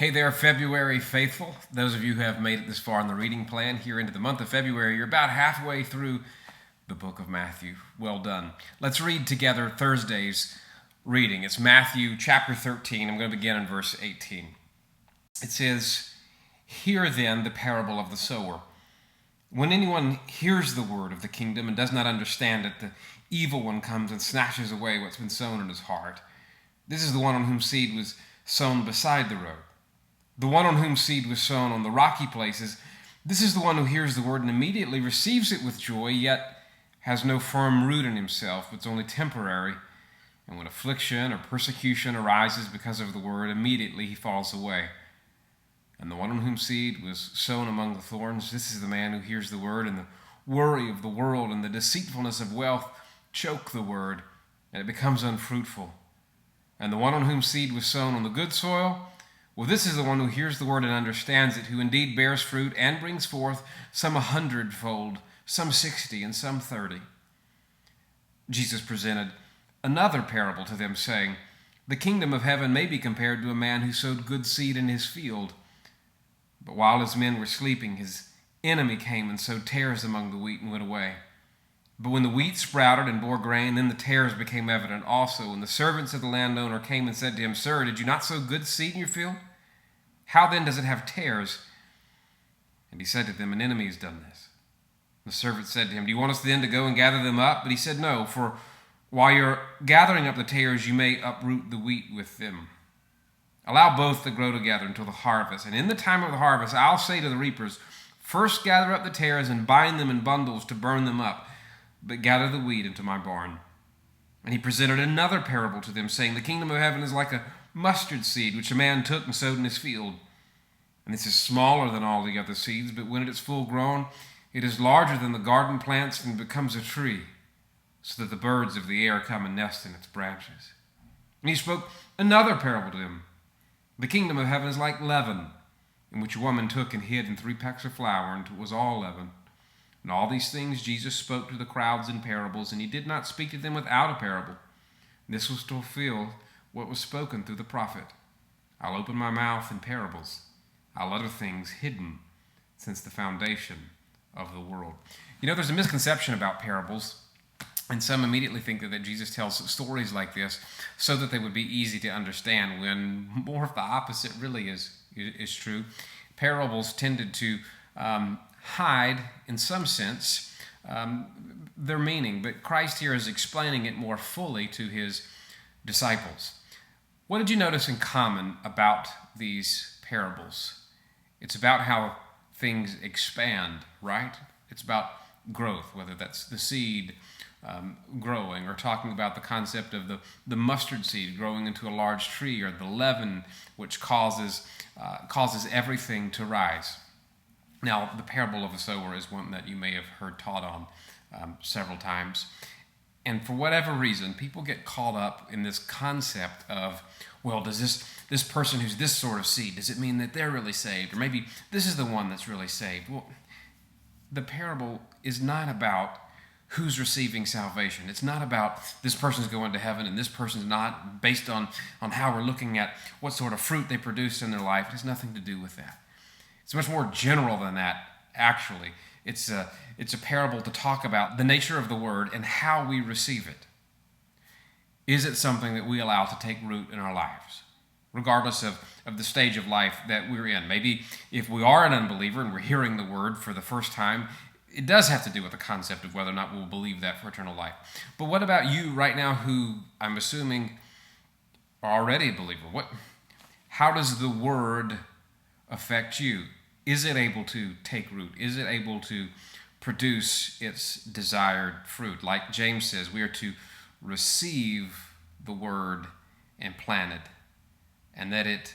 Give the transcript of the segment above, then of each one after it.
Hey there, February faithful. Those of you who have made it this far in the reading plan here into the month of February, you're about halfway through the book of Matthew. Well done. Let's read together Thursday's reading. It's Matthew chapter 13. I'm going to begin in verse 18. It says, "Hear then the parable of the sower. When anyone hears the word of the kingdom and does not understand it, the evil one comes and snatches away what's been sown in his heart. This is the one on whom seed was sown beside the road. The one on whom seed was sown on the rocky places, this is the one who hears the word and immediately receives it with joy, yet has no firm root in himself, but it's only temporary. And when affliction or persecution arises because of the word, immediately he falls away. And the one on whom seed was sown among the thorns, this is the man who hears the word, and the worry of the world and the deceitfulness of wealth choke the word, and it becomes unfruitful. And the one on whom seed was sown on the good soil, well, this is the one who hears the word and understands it, who indeed bears fruit and brings forth some 100-fold, some 60, and some 30. Jesus presented another parable to them, saying, The kingdom of heaven may be compared to a man who sowed good seed in his field. But while his men were sleeping, his enemy came and sowed tares among the wheat and went away. But when the wheat sprouted and bore grain, then the tares became evident also. And the servants of the landowner came and said to him, Sir, did you not sow good seed in your field? How then does it have tares? And he said to them, An enemy has done this. The servant said to him, Do you want us then to go and gather them up? But he said, No, for while you're gathering up the tares, you may uproot the wheat with them. Allow both to grow together until the harvest. And in the time of the harvest, I'll say to the reapers, First gather up the tares and bind them in bundles to burn them up, but gather the wheat into my barn. And he presented another parable to them, saying, The kingdom of heaven is like a mustard seed, which a man took and sowed in his field. And this is smaller than all the other seeds, but when it is full grown, it is larger than the garden plants and becomes a tree, so that the birds of the air come and nest in its branches. And he spoke another parable to them. The kingdom of heaven is like leaven, in which a woman took and hid in 3 pecks of flour until it was all leaven. And all these things Jesus spoke to the crowds in parables, and he did not speak to them without a parable. This was to fulfill what was spoken through the prophet. I'll open my mouth in parables. I'll utter things hidden since the foundation of the world. You know, there's a misconception about parables, and some immediately think that Jesus tells stories like this so that they would be easy to understand, when more of the opposite really is true. Parables tended to hide, in some sense, their meaning, but Christ here is explaining it more fully to his disciples. What did you notice in common about these parables? It's about how things expand, right? It's about growth, whether that's the seed growing, or talking about the concept of the mustard seed growing into a large tree, or the leaven which causes everything to rise. Now, the parable of the sower is one that you may have heard taught on several times. And for whatever reason, people get caught up in this concept of, well, does this person who's this sort of seed, does it mean that they're really saved? Or maybe this is the one that's really saved. Well, the parable is not about who's receiving salvation. It's not about this person's going to heaven and this person's not, based on how we're looking at what sort of fruit they produce in their life. It has nothing to do with that. It's much more general than that, actually. It's a parable to talk about the nature of the word and how we receive it. Is it something that we allow to take root in our lives, regardless of the stage of life that we're in? Maybe if we are an unbeliever and we're hearing the word for the first time, it does have to do with the concept of whether or not we'll believe that for eternal life. But what about you right now, who I'm assuming are already a believer? How does the word affect you? Is it able to take root? Is it able to produce its desired fruit? Like James says, we are to receive the word and plant it, and that it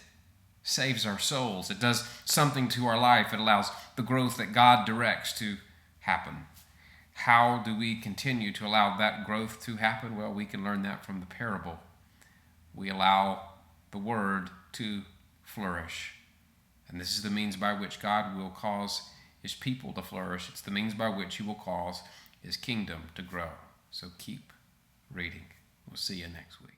saves our souls. It does something to our life. It allows the growth that God directs to happen. How do we continue to allow that growth to happen? Well, we can learn that from the parable. We allow the word to flourish. And this is the means by which God will cause his people to flourish. It's the means by which he will cause his kingdom to grow. So keep reading. We'll see you next week.